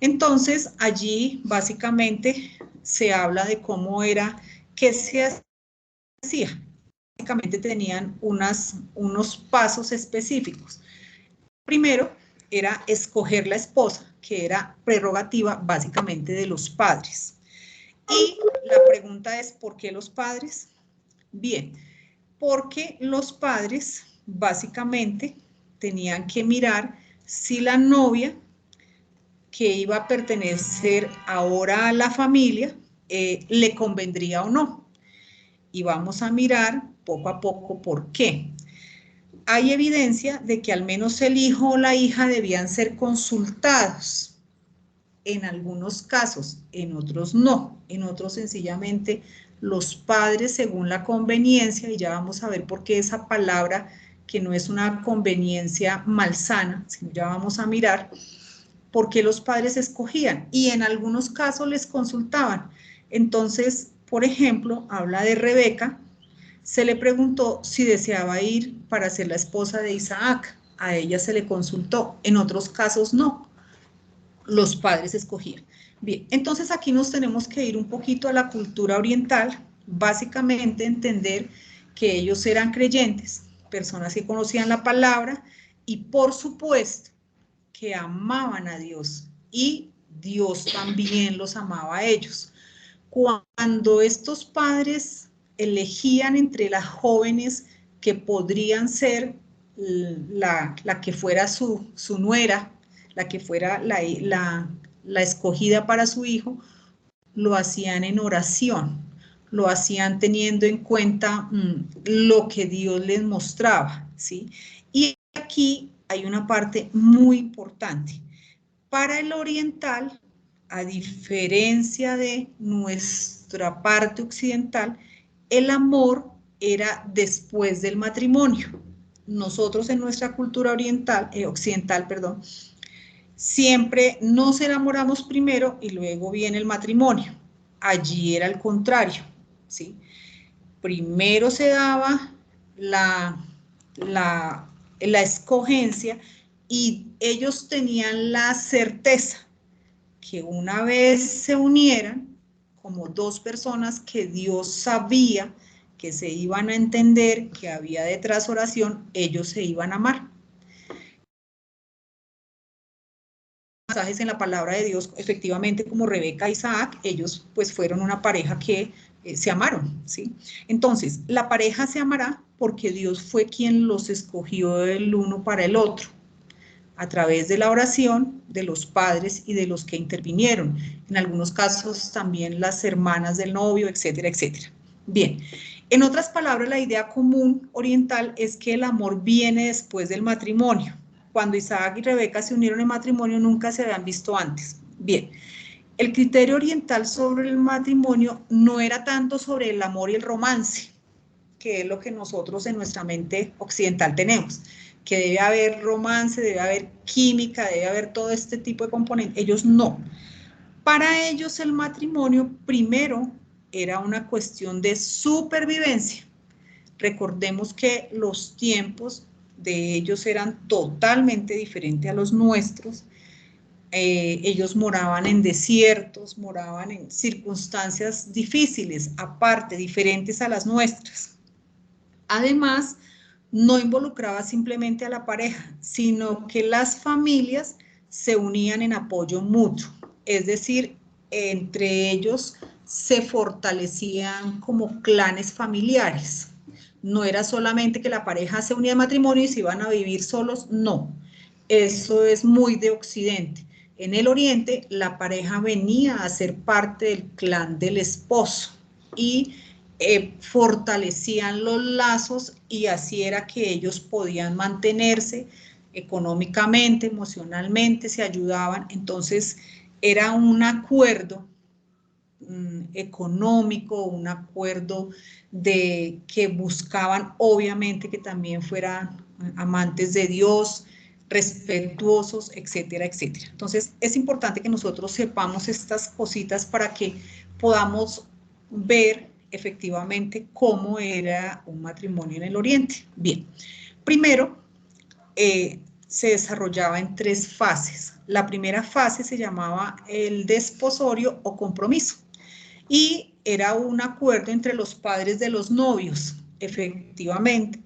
S1: Entonces allí básicamente se habla de cómo era, qué se hacía. Básicamente tenían unos pasos específicos. Primero era escoger la esposa, que era prerrogativa básicamente de los padres. Y la pregunta es, ¿por qué los padres? Bien, porque los padres básicamente tenían que mirar si la novia que iba a pertenecer ahora a la familia le convendría o no. Y vamos a mirar poco a poco por qué. Hay evidencia de que al menos el hijo o la hija debían ser consultados en algunos casos, en otros no, en otros sencillamente los padres según la conveniencia, y ya vamos a ver por qué esa palabra que no es una conveniencia malsana, sino ya vamos a mirar por qué los padres escogían y en algunos casos les consultaban. Entonces, por ejemplo, habla de Rebeca, se le preguntó si deseaba ir para ser la esposa de Isaac. A ella se le consultó, en otros casos no. Los padres escogían. Bien, entonces aquí nos tenemos que ir un poquito a la cultura oriental, básicamente entender que ellos eran creyentes, personas que conocían la palabra y por supuesto que amaban a Dios y Dios también los amaba a ellos. Cuando estos padres elegían entre las jóvenes que podrían ser la que fuera su nuera, la que fuera la escogida para su hijo, lo hacían en oración, lo hacían teniendo en cuenta lo que Dios les mostraba, ¿sí? Y aquí hay una parte muy importante. Para el oriental, a diferencia de nuestra parte occidental, el amor era después del matrimonio. Nosotros en nuestra cultura occidental, perdón, siempre nos enamoramos primero y luego viene el matrimonio. Allí era el contrario, ¿sí? Primero se daba la escogencia y ellos tenían la certeza que una vez se unieran como dos personas que Dios sabía que se iban a entender, que había detrás oración, ellos se iban a amar. pasajes en la palabra de Dios, efectivamente, como Rebeca e Isaac, ellos pues fueron una pareja que se amaron, ¿sí? Entonces, la pareja se amará porque Dios fue quien los escogió el uno para el otro, a través de la oración de los padres y de los que intervinieron, en algunos casos también las hermanas del novio, etcétera, etcétera. Bien, en otras palabras, la idea común oriental es que el amor viene después del matrimonio. Cuando Isaac y Rebeca se unieron en matrimonio, nunca se habían visto antes. Bien, el criterio oriental sobre el matrimonio no era tanto sobre el amor y el romance, que es lo que nosotros en nuestra mente occidental tenemos, que debe haber romance, debe haber química, debe haber todo este tipo de componentes. Ellos no. Para ellos el matrimonio primero era una cuestión de supervivencia. Recordemos que los tiempos de ellos eran totalmente diferentes a los nuestros. Ellos moraban en desiertos, moraban en circunstancias difíciles, aparte, diferentes a las nuestras. Además, no involucraba simplemente a la pareja, sino que las familias se unían en apoyo mutuo, es decir, entre ellos se fortalecían como clanes familiares. No era solamente que la pareja se unía de matrimonio y se iban a vivir solos, no. Eso es muy de Occidente. En el Oriente, la pareja venía a ser parte del clan del esposo y fortalecían los lazos y así era que ellos podían mantenerse económicamente, emocionalmente, se ayudaban. Entonces, era un acuerdo económico, un acuerdo de que buscaban obviamente que también fueran amantes de Dios, respetuosos, etcétera, etcétera. Entonces es importante que nosotros sepamos estas cositas para que podamos ver efectivamente cómo era un matrimonio en el Oriente. Bien, primero se desarrollaba en 3 fases. La primera fase se llamaba el desposorio o compromiso y era un acuerdo entre los padres de los novios, efectivamente.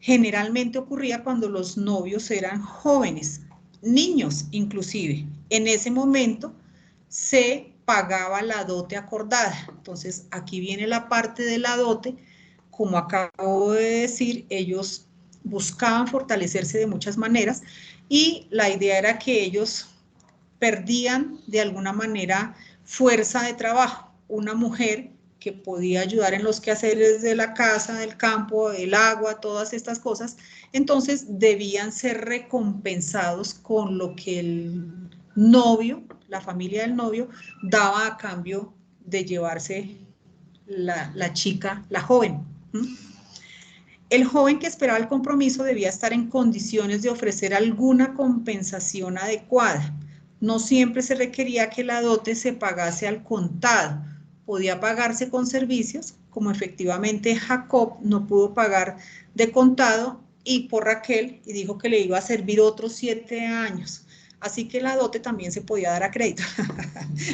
S1: Generalmente ocurría cuando los novios eran jóvenes, niños inclusive. En ese momento se pagaba la dote acordada. Entonces, aquí viene la parte de la dote. Como acabo de decir, ellos buscaban fortalecerse de muchas maneras y la idea era que ellos perdían de alguna manera fuerza de trabajo. Una mujer que podía ayudar en los quehaceres de la casa, del campo, el agua, todas estas cosas, entonces debían ser recompensados con lo que el novio, la familia del novio, daba a cambio de llevarse la chica, la joven. El joven que esperaba el compromiso debía estar en condiciones de ofrecer alguna compensación adecuada. No siempre se requería que la dote se pagase al contado. Podía pagarse con servicios, como efectivamente Jacob no pudo pagar de contado y por Raquel y dijo que le iba a servir otros 7 años. Así que la dote también se podía dar a crédito.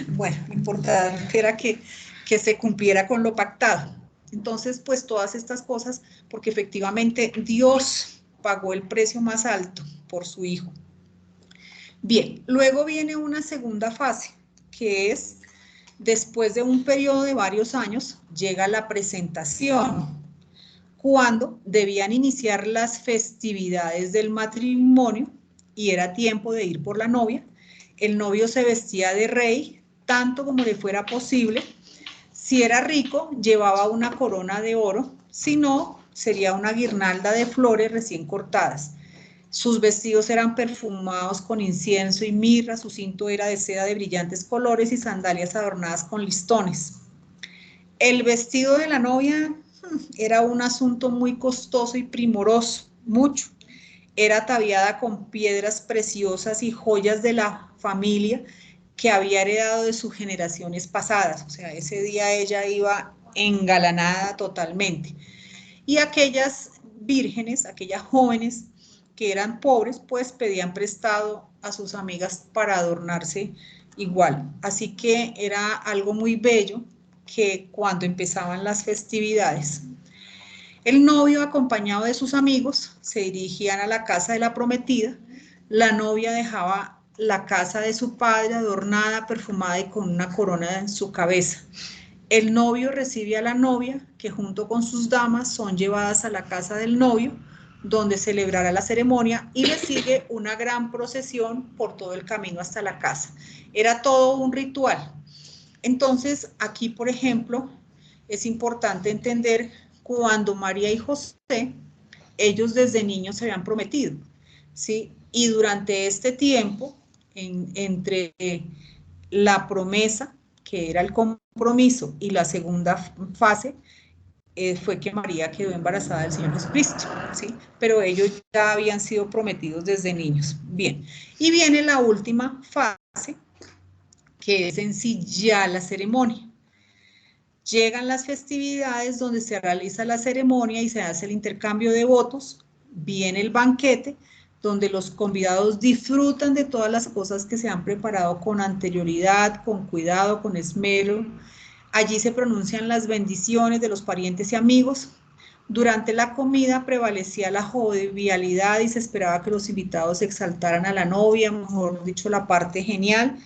S1: Bueno, lo importante era que se cumpliera con lo pactado. Entonces, pues todas estas cosas, porque efectivamente Dios pagó el precio más alto por su hijo. Bien, luego viene una segunda fase, que es, después de un periodo de varios años, llega la presentación, cuando debían iniciar las festividades del matrimonio y era tiempo de ir por la novia. El novio se vestía de rey, tanto como le fuera posible. Si era rico, llevaba una corona de oro, si no, sería una guirnalda de flores recién cortadas. Sus vestidos eran perfumados con incienso y mirra, su cinto era de seda de brillantes colores y sandalias adornadas con listones. El vestido de la novia era un asunto muy costoso y primoroso, mucho. Era ataviada con piedras preciosas y joyas de la familia que había heredado de sus generaciones pasadas. O sea, ese día ella iba engalanada totalmente. Y aquellas vírgenes, aquellas jóvenes que eran pobres, pues pedían prestado a sus amigas para adornarse igual. Así que era algo muy bello que cuando empezaban las festividades, el novio, acompañado de sus amigos, se dirigían a la casa de la prometida. La novia dejaba la casa de su padre adornada, perfumada y con una corona en su cabeza. El novio recibe a la novia, que junto con sus damas son llevadas a la casa del novio, donde celebrará la ceremonia, y le sigue una gran procesión por todo el camino hasta la casa. Era todo un ritual. Entonces, aquí, por ejemplo, es importante entender cuando María y José, ellos desde niños se habían prometido, ¿sí? Y durante este tiempo, entre la promesa, que era el compromiso, y la segunda fase, fue que María quedó embarazada del Señor Jesucristo, ¿sí? Pero ellos ya habían sido prometidos desde niños. Bien, y viene la última fase, que es en sí ya la ceremonia. Llegan las festividades donde se realiza la ceremonia y se hace el intercambio de votos, viene el banquete, donde los convidados disfrutan de todas las cosas que se han preparado con anterioridad, con cuidado, con esmero. Allí se pronuncian las bendiciones de los parientes y amigos. Durante la comida prevalecía la jovialidad y se esperaba que los invitados exaltaran a la novia, mejor dicho, la parte genial.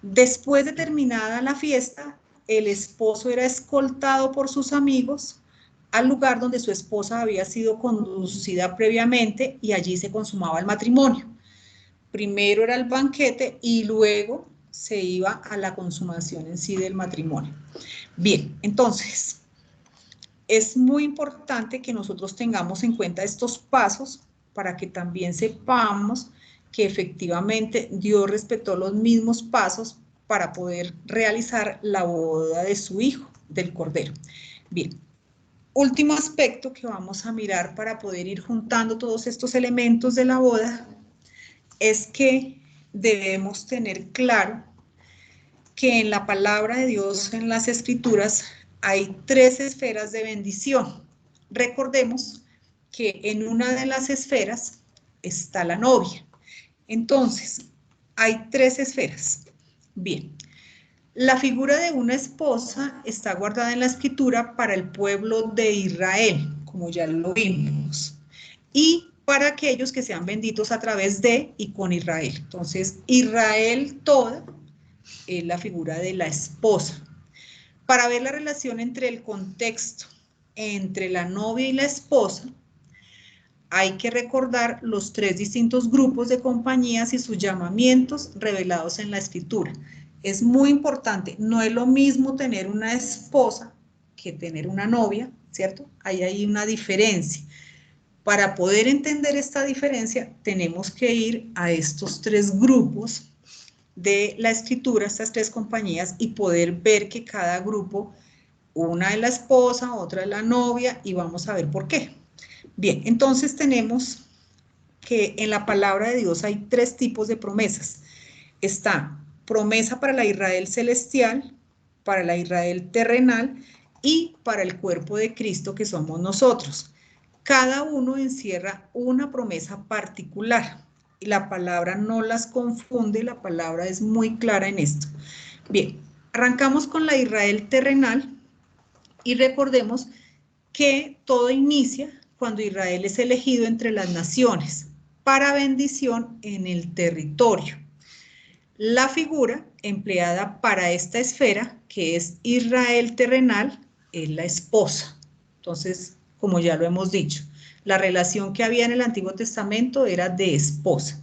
S1: Después de terminada la fiesta, el esposo era escoltado por sus amigos al lugar donde su esposa había sido conducida previamente y allí se consumaba el matrimonio. Primero era el banquete y luego se iba a la consumación en sí del matrimonio. Bien, entonces, es muy importante que nosotros tengamos en cuenta estos pasos para que también sepamos que efectivamente Dios respetó los mismos pasos para poder realizar la boda de su hijo, del Cordero. Bien, último aspecto que vamos a mirar para poder ir juntando todos estos elementos de la boda es que debemos tener claro que en la palabra de Dios, en las Escrituras, hay 3 esferas de bendición. Recordemos que en una de las esferas está la novia. Entonces, hay 3 esferas. Bien, la figura de una esposa está guardada en la Escritura para el pueblo de Israel, como ya lo vimos, y para aquellos que sean benditos a través de y con Israel. Entonces, Israel toda es la figura de la esposa. Para ver la relación entre el contexto, entre la novia y la esposa, hay que recordar los 3 distintos grupos de compañías y sus llamamientos revelados en la Escritura. Es muy importante, no es lo mismo tener una esposa que tener una novia, ¿cierto? Hay una diferencia. Para poder entender esta diferencia, tenemos que ir a estos 3 grupos de la Escritura, estas 3 compañías, y poder ver que cada grupo, una es la esposa, otra es la novia, y vamos a ver por qué. Bien, entonces tenemos que en la palabra de Dios hay 3 tipos de promesas. Está promesa para la Israel celestial, para la Israel terrenal y para el cuerpo de Cristo que somos nosotros. Cada uno encierra una promesa particular y la palabra no las confunde, la palabra es muy clara en esto. Bien, arrancamos con la Israel terrenal y recordemos que todo inicia cuando Israel es elegido entre las naciones para bendición en el territorio. La figura empleada para esta esfera, que es Israel terrenal, es la esposa. Entonces, como ya lo hemos dicho, la relación que había en el Antiguo Testamento era de esposa.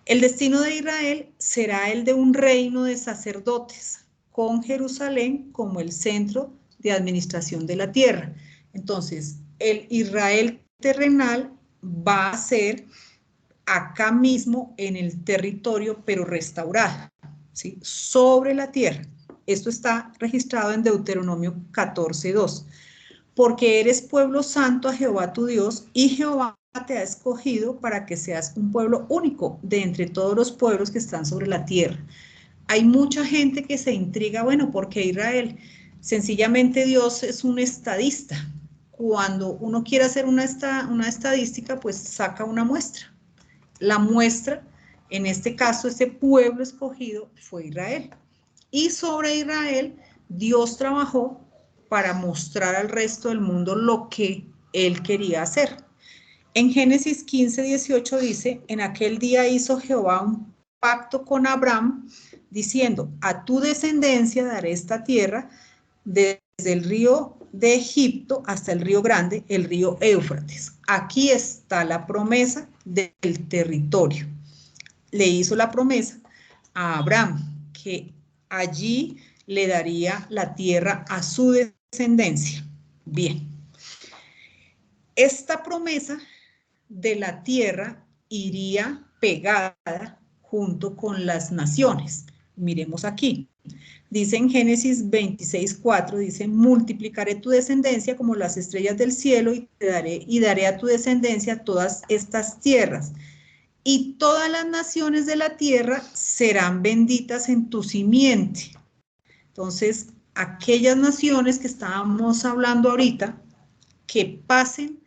S1: El destino de Israel será el de un reino de sacerdotes, con Jerusalén como el centro de administración de la tierra. Entonces, el Israel terrenal va a ser acá mismo en el territorio, pero restaurado, ¿sí? Sobre la tierra. Esto está registrado en Deuteronomio 14:2. Porque eres pueblo santo a Jehová tu Dios, y Jehová te ha escogido para que seas un pueblo único de entre todos los pueblos que están sobre la tierra. Hay mucha gente que se intriga, bueno, ¿por qué Israel? Sencillamente Dios es un estadista. Cuando uno quiere hacer una estadística, pues saca una muestra. La muestra, en este caso, ese pueblo escogido fue Israel. Y sobre Israel, Dios trabajó para mostrar al resto del mundo lo que él quería hacer. En Génesis 15:18 dice, en aquel día hizo Jehová un pacto con Abraham, diciendo, a tu descendencia daré esta tierra desde el río de Egipto hasta el río grande, el río Éufrates. Aquí está la promesa del territorio. Le hizo la promesa a Abraham que allí le daría la tierra a su descendencia. Bien. Esta promesa de la tierra iría pegada junto con las naciones. Miremos aquí. Dice en Génesis 26:4, dice, multiplicaré tu descendencia como las estrellas del cielo y daré a tu descendencia todas estas tierras. Y todas las naciones de la tierra serán benditas en tu simiente. Entonces, aquellas naciones que estábamos hablando ahorita, que pasen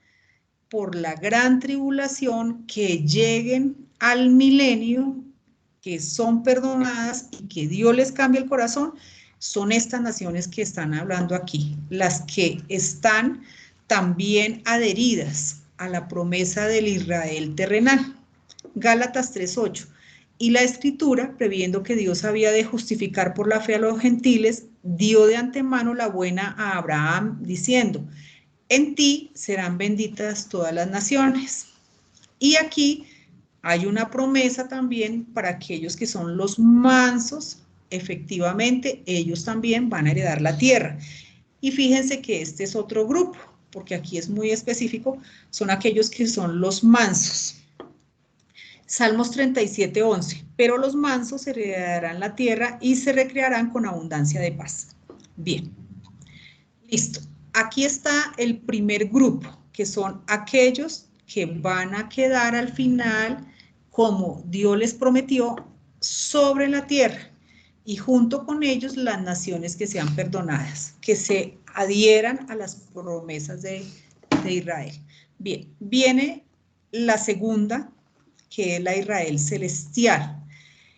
S1: por la gran tribulación, que lleguen al milenio, que son perdonadas y que Dios les cambie el corazón, son estas naciones que están hablando aquí, las que están también adheridas a la promesa del Israel terrenal. Gálatas 3:8. Y la Escritura, previendo que Dios había de justificar por la fe a los gentiles, dio de antemano la buena a Abraham, diciendo, en ti serán benditas todas las naciones. Y aquí hay una promesa también para aquellos que son los mansos, efectivamente, ellos también van a heredar la tierra. Y fíjense que este es otro grupo, porque aquí es muy específico, son aquellos que son los mansos. Salmos 37:11, pero los mansos heredarán la tierra y se recrearán con abundancia de paz. Bien, listo. Aquí está el primer grupo, que son aquellos que van a quedar al final, como Dios les prometió, sobre la tierra, y junto con ellos las naciones que sean perdonadas, que se adhieran a las promesas de Israel. Bien, viene la segunda, que es la Israel celestial.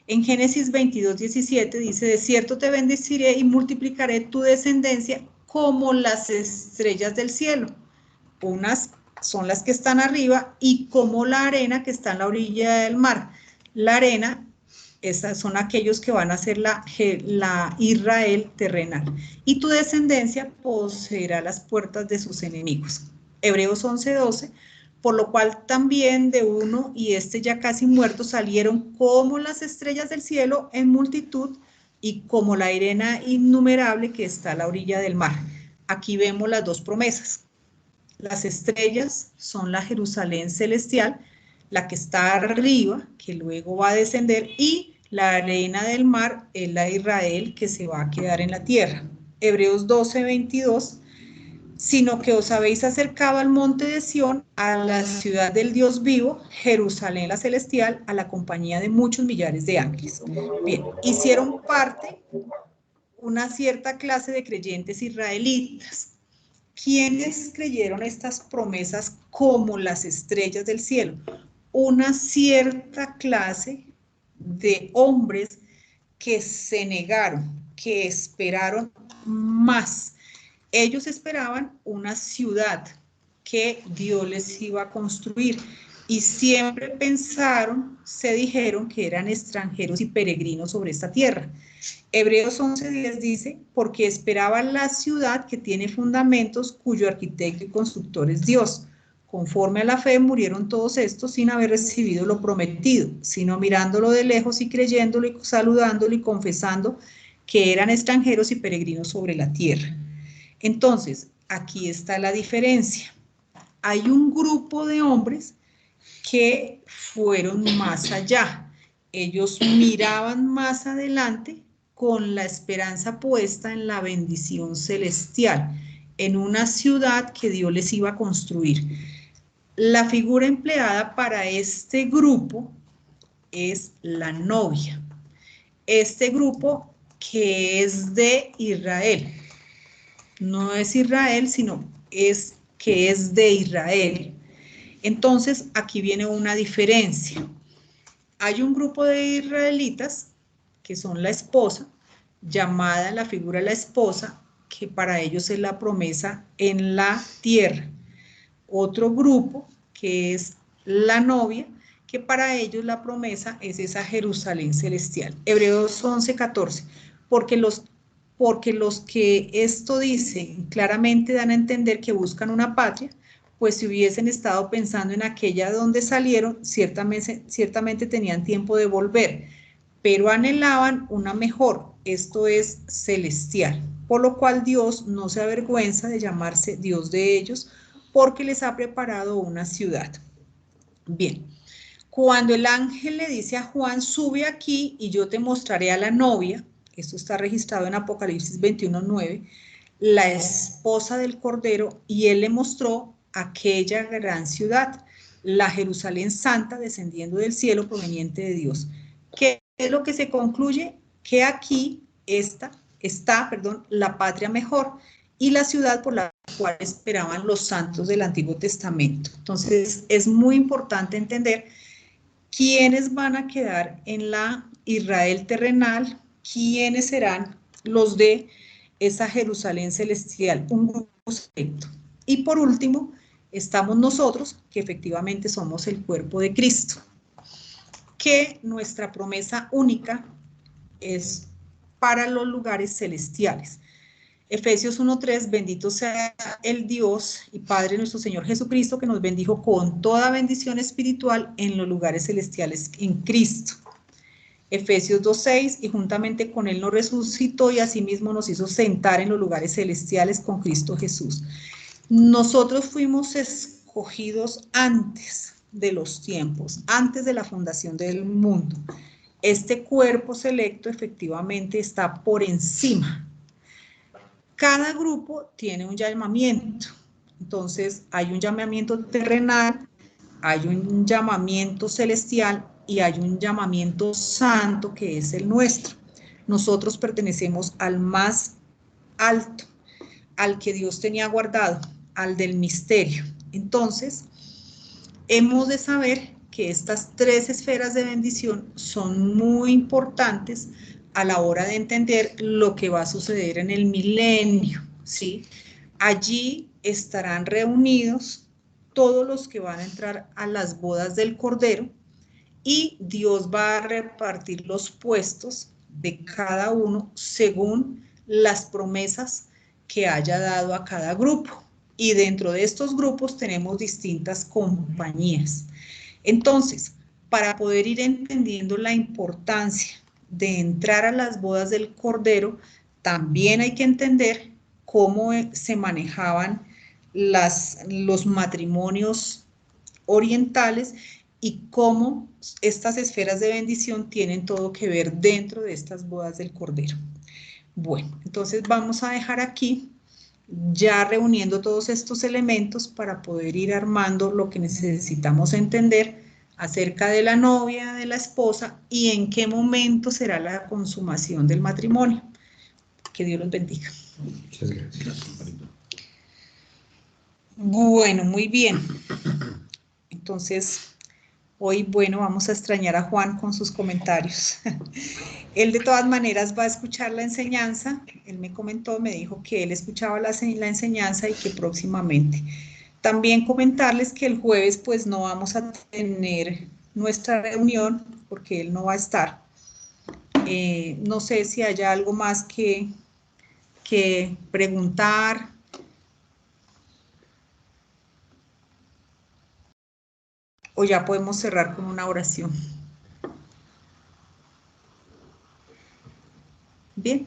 S1: En Génesis 22:17 dice, de cierto te bendeciré y multiplicaré tu descendencia como las estrellas del cielo. Unas son las que están arriba y como la arena que está en la orilla del mar. La arena, esas son aquellos que van a ser la Israel terrenal. Y tu descendencia poseerá las puertas de sus enemigos. Hebreos 11:12. Por lo cual también de uno y ya casi muerto salieron como las estrellas del cielo en multitud y como la arena innumerable que está a la orilla del mar. Aquí vemos las dos promesas. Las estrellas son la Jerusalén celestial, la que está arriba, que luego va a descender, y la arena del mar es la Israel que se va a quedar en la tierra. Hebreos 12:22. Sino que os habéis acercado al monte de Sión, a la ciudad del Dios vivo, Jerusalén la celestial, a la compañía de muchos millares de ángeles. Bien, hicieron parte una cierta clase de creyentes israelitas. ¿Quiénes creyeron estas promesas como las estrellas del cielo? Una cierta clase de hombres que se negaron, que esperaron más. Ellos esperaban una ciudad que Dios les iba a construir y siempre pensaron, se dijeron que eran extranjeros y peregrinos sobre esta tierra. Hebreos 11:10 dice, porque esperaban la ciudad que tiene fundamentos, cuyo arquitecto y constructor es Dios. Conforme a la fe murieron todos estos sin haber recibido lo prometido, sino mirándolo de lejos y creyéndolo y saludándolo y confesando que eran extranjeros y peregrinos sobre la tierra. Entonces, aquí está la diferencia. Hay un grupo de hombres que fueron más allá. Ellos miraban más adelante con la esperanza puesta en la bendición celestial, en una ciudad que Dios les iba a construir. La figura empleada para este grupo es la novia. Este grupo que es de Israel. No es Israel, sino es que es de Israel. Entonces, aquí viene una diferencia. Hay un grupo de israelitas que son la esposa, llamada la figura de la esposa, que para ellos es la promesa en la tierra. Otro grupo que es la novia, que para ellos la promesa es esa Jerusalén celestial. Hebreos 11:14, porque los que esto dicen claramente dan a entender que buscan una patria, pues si hubiesen estado pensando en aquella donde salieron, ciertamente tenían tiempo de volver, pero anhelaban una mejor, esto es celestial, por lo cual Dios no se avergüenza de llamarse Dios de ellos, porque les ha preparado una ciudad. Bien, cuando el ángel le dice a Juan, sube aquí y yo te mostraré a la novia, esto está registrado en Apocalipsis 21:9, la esposa del Cordero, y él le mostró aquella gran ciudad, la Jerusalén santa, descendiendo del cielo, proveniente de Dios. ¿Qué es lo que se concluye? Que aquí está la patria mejor y la ciudad por la cual esperaban los santos del Antiguo Testamento. Entonces, es muy importante entender quiénes van a quedar en la Israel terrenal, quiénes serán los de esa Jerusalén celestial, un grupo selecto. Y por último, estamos nosotros, que efectivamente somos el cuerpo de Cristo, que nuestra promesa única es para los lugares celestiales. Efesios 1:3, bendito sea el Dios y Padre nuestro Señor Jesucristo, que nos bendijo con toda bendición espiritual en los lugares celestiales en Cristo. Efesios 2:6, y juntamente con Él nos resucitó y asimismo nos hizo sentar en los lugares celestiales con Cristo Jesús. Nosotros fuimos escogidos antes de los tiempos, antes de la fundación del mundo. Este cuerpo selecto efectivamente está por encima. Cada grupo tiene un llamamiento. Entonces, hay un llamamiento terrenal, hay un llamamiento celestial y hay un llamamiento santo que es el nuestro. Nosotros pertenecemos al más alto, al que Dios tenía guardado, al del misterio. Entonces, hemos de saber que estas tres esferas de bendición son muy importantes a la hora de entender lo que va a suceder en el milenio, ¿sí? Allí estarán reunidos todos los que van a entrar a las bodas del Cordero y Dios va a repartir los puestos de cada uno según las promesas que haya dado a cada grupo. Y dentro de estos grupos tenemos distintas compañías. Entonces, para poder ir entendiendo la importancia de entrar a las bodas del Cordero, también hay que entender cómo se manejaban los matrimonios orientales y cómo estas esferas de bendición tienen todo que ver dentro de estas bodas del Cordero. Bueno, entonces vamos a dejar aquí ya reuniendo todos estos elementos para poder ir armando lo que necesitamos entender acerca de la novia, de la esposa y en qué momento será la consumación del matrimonio. Que Dios los bendiga.
S2: Muchas gracias.
S1: Bueno, muy bien. Entonces, hoy, bueno, vamos a extrañar a Juan con sus comentarios. Él de todas maneras va a escuchar la enseñanza. Él me comentó, me dijo que él escuchaba la enseñanza y que próximamente. También comentarles que el jueves pues no vamos a tener nuestra reunión porque él no va a estar. No sé si haya algo más que preguntar. O ya podemos cerrar con una oración. Bien.